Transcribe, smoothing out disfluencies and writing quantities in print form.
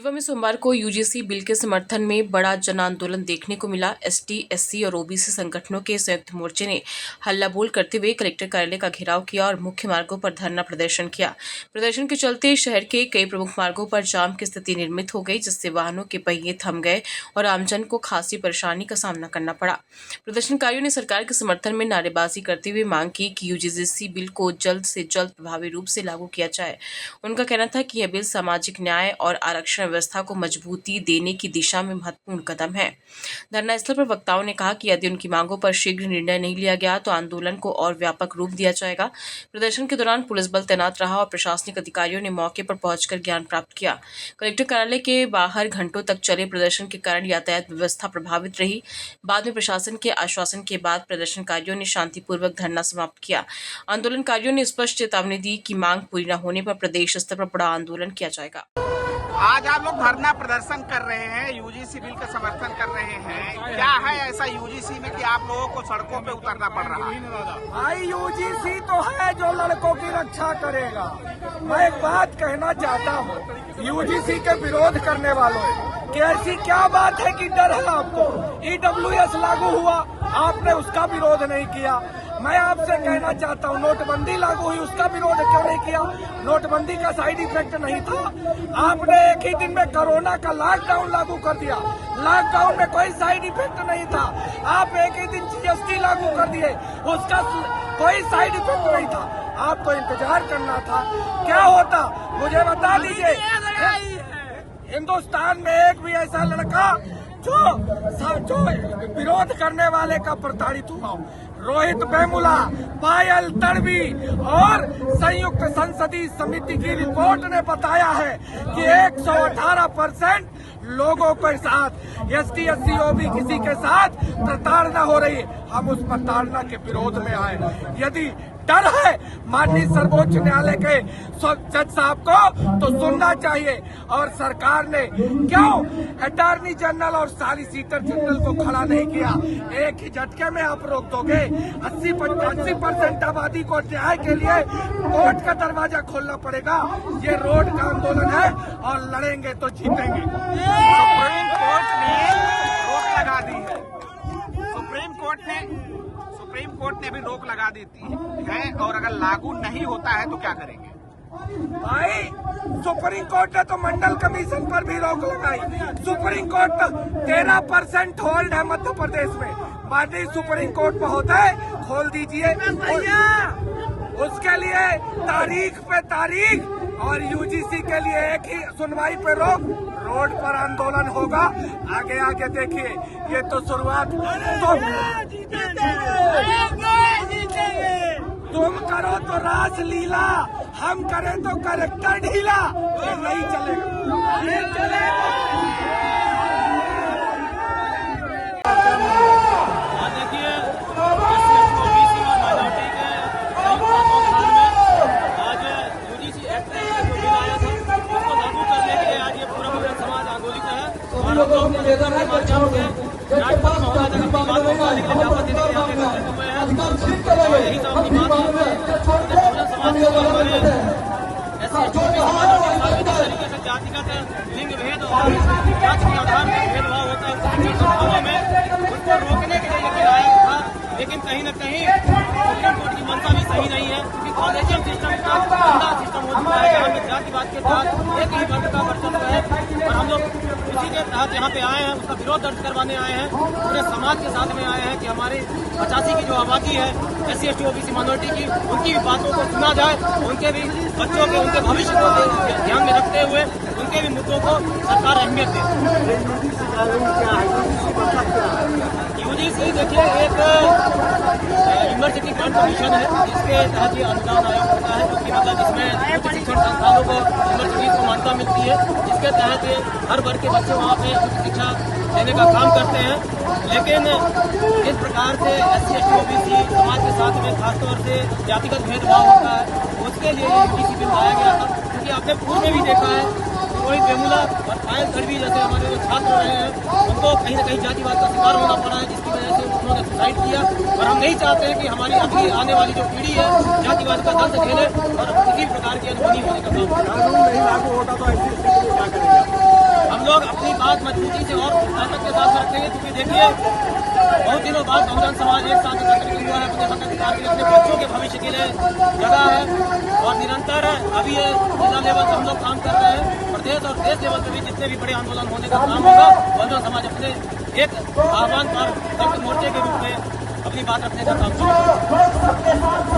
रीवा में सोमवार को यूजीसी बिल के समर्थन में बड़ा जन आंदोलन देखने को मिला। एसटी, एससी और ओबीसी संगठनों के संयुक्त मोर्चे ने हल्ला बोल करते हुए कलेक्टर कार्यालय का घेराव किया और मुख्य मार्गों पर धरना प्रदर्शन किया। प्रदर्शन के चलते शहर के कई प्रमुख मार्गों पर जाम की स्थिति निर्मित हो गई, जिससे वाहनों के पहिए थम गए और आमजन को खासी परेशानी का सामना करना पड़ा। प्रदर्शनकारियों ने सरकार के समर्थन में नारेबाजी करते हुए मांग की कि यूजीसी बिल को जल्द से जल्द प्रभावी रूप से लागू किया जाए। उनका कहना था कि यह बिल सामाजिक न्याय और आरक्षण व्यवस्था को मजबूती देने की दिशा में महत्वपूर्ण कदम है। धरना स्थल पर वक्ताओं ने कहा कि यदि उनकी मांगों पर शीघ्र निर्णय नहीं लिया गया तो आंदोलन को और व्यापक रूप दिया जाएगा। प्रदर्शन के दौरान पुलिस बल तैनात रहा और प्रशासनिक अधिकारियों ने मौके पर पहुंचकर ज्ञान प्राप्त किया। कलेक्टर कार्यालय के बाहर घंटों तक चले प्रदर्शन के कारण यातायात व्यवस्था प्रभावित रही। बाद में प्रशासन के आश्वासन के बाद प्रदर्शनकारियों ने शांतिपूर्वक धरना समाप्त किया। आंदोलनकारियों ने स्पष्ट चेतावनी दी कि मांग पूरी न होने पर प्रदेश स्तर पर बड़ा आंदोलन किया जाएगा। आज आप लोग धरना प्रदर्शन कर रहे हैं, यूजीसी बिल का समर्थन कर रहे हैं। क्या है ऐसा यूजीसी में कि आप लोगों को सड़कों पे उतरना पड़ रहा है? भाई यूजीसी तो है जो लड़कों की रक्षा करेगा। मैं एक बात कहना चाहता हूँ यूजीसी के विरोध करने वालों कि ऐसी क्या बात है कि डर है आपको। ईडब्ल्यूएस लागू हुआ, आपने उसका विरोध नहीं किया। मैं आपसे कहना चाहता हूँ नोटबंदी लागू हुई, उसका विरोध क्यों नहीं किया? नोटबंदी का साइड इफेक्ट नहीं था। आपने एक ही दिन में कोरोना का लॉकडाउन लागू कर दिया, लॉकडाउन में कोई साइड इफेक्ट नहीं था। आप एक ही दिन जीएसटी लागू कर दिए, उसका कोई साइड इफेक्ट नहीं था। आपको इंतजार करना था, क्या होता मुझे बता दीजिए। हिंदुस्तान में एक भी ऐसा लड़का जो विरोध करने वाले का प्रताड़ित हुआ। रोहित वेमुला, पायल तड़वी और संयुक्त संसदीय समिति की रिपोर्ट ने बताया है कि 118% लोगों के साथ एसटी, एससी, ओबी किसी के साथ प्रताड़ना हो रही है। हम उस प्रताड़ना के विरोध में आए। यदि डर है माननीय सर्वोच्च न्यायालय के जज साहब को तो सुनना चाहिए। और सरकार ने क्यों अटॉर्नी जनरल और सॉलिसिटर जनरल को खड़ा नहीं किया? एक ही झटके में आप रोक दोगे। 80% आबादी को न्याय के लिए कोर्ट का दरवाजा खोलना पड़ेगा। ये रोड का आंदोलन है और लड़ेंगे तो जीतेंगे। सुप्रीम कोर्ट ने रोक लगा दी है। सुप्रीम कोर्ट ने भी रोक लगा देती है और अगर लागू नहीं होता है तो क्या करेंगे? भाई सुप्रीम कोर्ट ने तो मंडल कमीशन पर भी रोक लगाई। सुप्रीम कोर्ट 13% होल्ड है मध्य प्रदेश में। माननीय सुप्रीम कोर्ट महोदय खोल दीजिए। उसके लिए तारीख पे तारीख और यूजीसी के लिए एक ही सुनवाई पे रोक। रोड पर आंदोलन होगा। आगे आगे देखिए, ये तो शुरुआत। तुम करो तो रास लीला, हम करें तो करेक्टर ढीला। ये नहीं चलेगा। देखिए ओबीसी और माइनॉरिटी के आज यूजीसी एक्ट जो बिल आया था उसको लागू करने के लिए आज ये पूरा बहुजन समाज आंदोलित है और हम लोग के माध्यम से राष्ट्रपति महोदय तक अपनी बात को कहने के लिए ज्ञापन देने के लिए एकत्रित हुए हैं। और यही तो अपनी बात बहुजन समाज को हमारे ऐसे समाजों के साथ जिस तरीके से जातिगत लिंग भेद और जाति के आधार पर भेदभाव होता है उसकी संस्थाओं में उसको रोकने के लिए ये आया था। लेकिन कहीं न कहीं सुप्रीम कोर्ट की मंशा भी सही नहीं है क्योंकि कॉलेजियम सिस्टम का गंदा सिस्टम हो चुका है जहाँ पे जातिवाद के साथ एक ही वर्ग का वर्चस्व है। और हम लोग इसी के तहत यहाँ पे आए हैं, उसका विरोध दर्ज करवाने आए हैं। पूरे समाज के साथ में आए हैं कि हमारी 85 की जो आबादी है एससी, एसटी, ओबीसी माइनॉरिटी की, उनकी भी बातों को सुना जाए। उनके भी बच्चों के, उनके भविष्य को ध्यान में रखते हुए उनके भी मुद्दों को सरकार अहमियत दे। यूजीसी देखिए एक यूनिवर्सिटी ग्रांट कमीशन है, इसके तहत ये अनुदान आयोग होता है क्योंकि मतलब इसमें उच्च शिक्षण संस्थानों को, यूनिवर्सिटीज को मान्यता मिलती है, जिसके तहत ये हर वर्ग के बच्चे वहाँ पे उच्च शिक्षा देने का काम करते हैं। लेकिन जिस प्रकार से एससी, एसटी, ओबीसी समाज के साथ में खासतौर से जातिगत भेदभाव होता है उसके लिए यूजीसी बिल लाया गया था। क्योंकि आपने पूर्व में भी देखा है रोहित वेमुला और पायल तड़वी जैसे हमारे जो छात्र रहे हैं उनको कहीं न कहीं जातिवाद का शिकार होना पड़ा है, जिसकी वजह से उन्होंने सुसाइड किया। और हम नहीं चाहते हैं कि हमारी अगली आने वाली जो पीढ़ी है जातिवाद का दर्द झेले और किसी प्रकार की अनहोनी होने का काम। कानून नहीं लागू होता तो ऐसी स्थिति में क्या करेंगे? लोग अपनी बात मजबूती से और ताकत के साथ रखेंगे, क्योंकि देखिए बहुत दिनों बाद बहुजन समाज एक साथ एकत्रित हुआ है अपने हक अधिकार के लिए, अपने बच्चों के भविष्य के लिए जगह है और निरंतर अभी ये जिला लेवल पर हम लोग काम कर रहे हैं। प्रदेश और देश लेवल पर भी जितने भी बड़े आंदोलन होने का काम होगा, बहुजन समाज अपने एक आह्वान पर संयुक्त मोर्चे के रूप में अपनी बात रखने का काम करेगा।